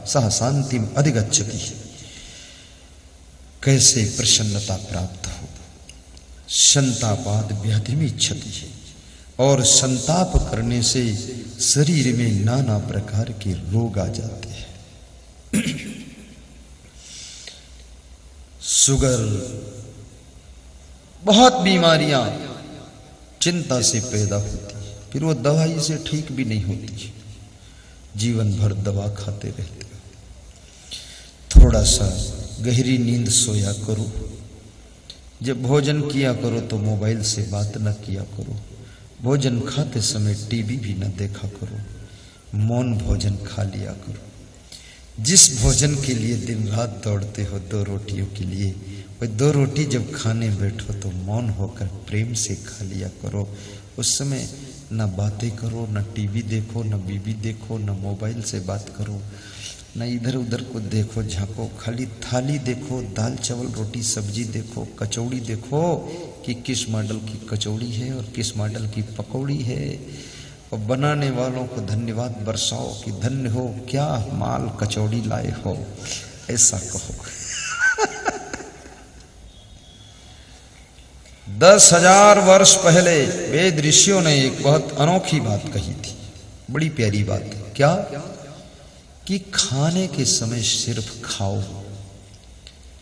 सह शांतिम अधिगच्छति। कैसे प्रसन्नता प्राप्त हो। संतापाद व्याधिमिच्छति, और संताप करने से शरीर में नाना प्रकार के रोग आ जाते हैं। शुगर, बहुत बीमारियां चिंता से पैदा होती है, फिर वो दवाई से ठीक भी नहीं होती, जीवन भर दवा खाते रहते। थोड़ा सा गहरी नींद सोया करो। जब भोजन किया करो तो मोबाइल से बात न किया करो। भोजन खाते समय टीवी भी न देखा करो। मौन भोजन खा लिया करो। जिस भोजन के लिए दिन रात दौड़ते हो, 2 रोटियों के लिए, वह 2 रोटी जब खाने बैठो तो मौन होकर प्रेम से खा लिया करो। उस समय न बातें करो, न टीवी देखो, न बीवी देखो, न मोबाइल से बात करो, न इधर उधर को देखो झांको। खाली थाली देखो, दाल चावल रोटी सब्जी देखो, कचौड़ी देखो कि किस मॉडल की कचौड़ी है और किस मॉडल की पकौड़ी है। और बनाने वालों को धन्यवाद बरसाओ कि धन्य हो, क्या माल कचौड़ी लाए हो, ऐसा कहो। 10,000 वर्ष पहले वेद ऋषियों ने एक बहुत अनोखी बात कही थी, बड़ी प्यारी बात। क्या? कि खाने के समय सिर्फ खाओ,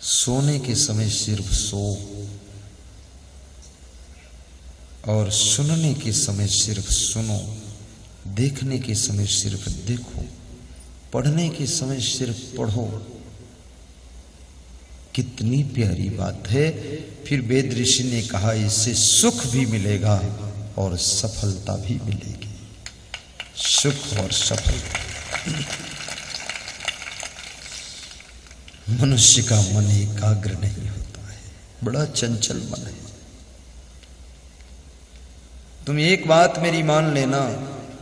सोने के समय सिर्फ सो, और सुनने के समय सिर्फ सुनो, देखने के समय सिर्फ देखो, पढ़ने के समय सिर्फ पढ़ो। कितनी प्यारी बात है। फिर वेद ऋषि ने कहा इससे सुख भी मिलेगा और सफलता भी मिलेगी। सुख और सफलता। मनुष्य का मन एकाग्र नहीं होता है, बड़ा चंचल मन है। तुम एक बात मेरी मान लेना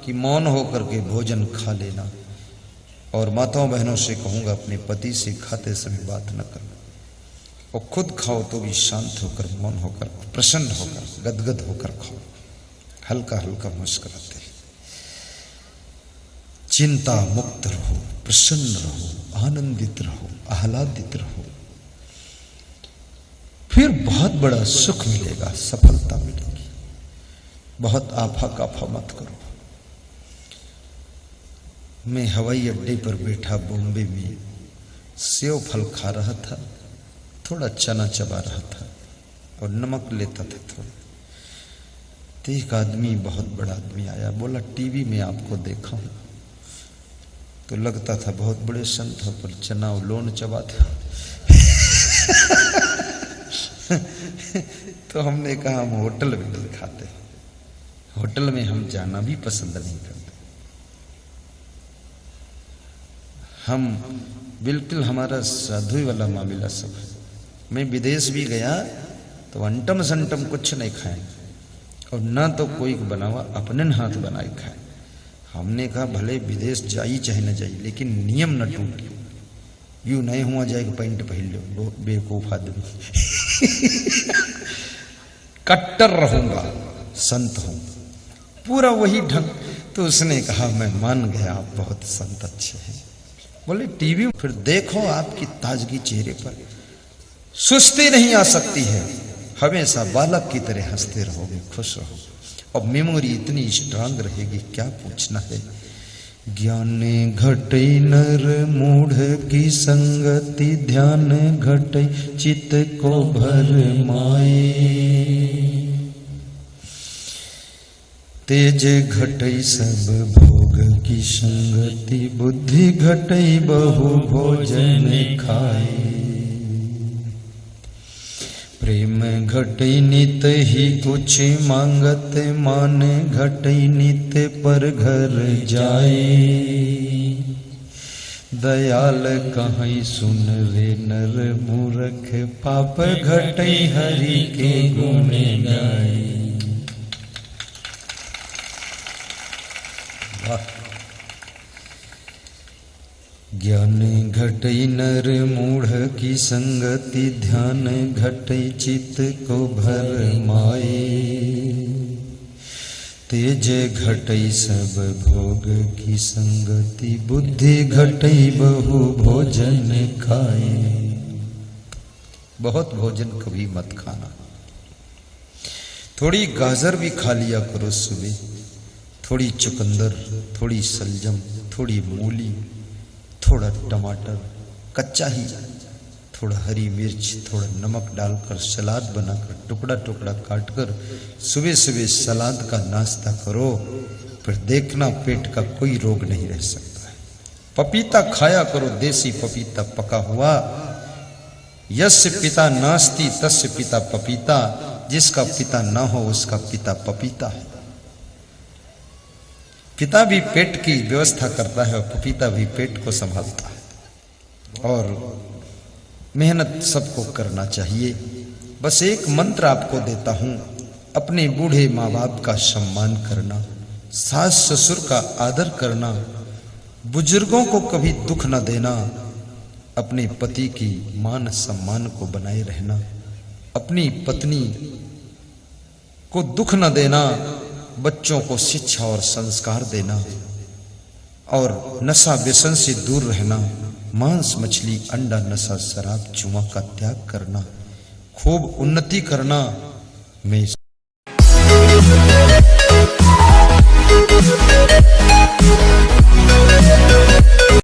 कि मौन होकर के भोजन खा लेना, और माताओं बहनों से कहूंगा अपने पति से खाते समय बात न करना, और खुद खाओ तो भी शांत होकर, मौन होकर, प्रसन्न होकर, गदगद होकर खाओ, हल्का हल्का मुस्कुराते। चिंता मुक्त रहो, प्रसन्न रहो, आनंदित रहो, आह्लादित रहो, फिर बहुत बड़ा सुख मिलेगा, सफलता मिलेगी। बहुत आफा काफा मत करो। मैं हवाई अड्डे पर बैठा बॉम्बे में सेव फल खा रहा था, थोड़ा चना चबा रहा था और नमक लेता था थोड़ा। तो एक आदमी, बहुत बड़ा आदमी आया, बोला टीवी में आपको देखा हूं। तो लगता था बहुत बड़े संत हो, पर चना और लोन चबाते। तो हमने कहा हम होटल में नहीं खाते, होटल में हम जाना भी पसंद नहीं करते। हम बिल्कुल, हमारा साधु वाला मामला सब है। मैं विदेश भी गया तो अंटम संटम कुछ नहीं खाए, और ना तो कोई बना हुआ, अपने हाथ बनाए खाए। हमने कहा भले विदेश जाई चाहे न जाई, लेकिन नियम न टूटे। यूं नहीं हुआ जाएगा पैंट पहन लो, बेवकूफ आदमी। कट्टर रहूंगा, संत हूं, पूरा वही ढंग। तो उसने कहा मैं मान गया, आप बहुत संत अच्छे हैं। बोले टीवी फिर देखो, आपकी ताजगी चेहरे पर सुस्ती नहीं आ सकती है, हमेशा बालक की तरह हंसते रहोगे, खुश रहो, और मेमोरी इतनी स्ट्रांग रहेगी, क्या पूछना है। ज्ञान घटै नर मूढ़ की संगति, ध्यान घटै चित्त को भर माए, तेज घटै सब भोग की संगति, बुद्धि घटै बहु भोजन खाए, प्रेम घटै नित ही कुछ मांगत, मान घटै नित पर घर जाए, दयाल कहीं सुन रे नर मूर्ख, पाप घटै हरि के गुण गाए। ज्ञान घटै नर मूढ़ की संगति, ध्यान घटै चित्त को भर माए, तेज घटई सब भोग की संगति, बुद्धि घटई बहु भोजन खाए। बहुत भोजन कभी मत खाना। थोड़ी गाजर भी खा लिया करो सुबह, थोड़ी चुकंदर, थोड़ी सलजम, थोड़ी मूली, थोड़ा टमाटर कच्चा ही, थोड़ा हरी मिर्च, थोड़ा नमक डालकर सलाद बनाकर टुकड़ा टुकड़ा काटकर सुबह सुबह सलाद का नाश्ता करो, फिर देखना पेट का कोई रोग नहीं रह सकता है। पपीता खाया करो, देसी पपीता पका हुआ। यस्य पिता नास्ति तस्य पिता पपीता, जिसका पिता ना हो उसका पिता पपीता है। पिता भी पेट की व्यवस्था करता है और पपीता भी पेट को संभालता है। और मेहनत सबको करना चाहिए। बस एक मंत्र आपको देता हूं, अपने बूढ़े माँ बाप का सम्मान करना, सास ससुर का आदर करना, बुजुर्गों को कभी दुख न देना, अपने पति की मान सम्मान को बनाए रहना, अपनी पत्नी को दुख न देना, बच्चों को शिक्षा और संस्कार देना, और नशा व्यसन से दूर रहना, मांस मछली अंडा नशा शराब जुआ का त्याग करना, खूब उन्नति करना। मैं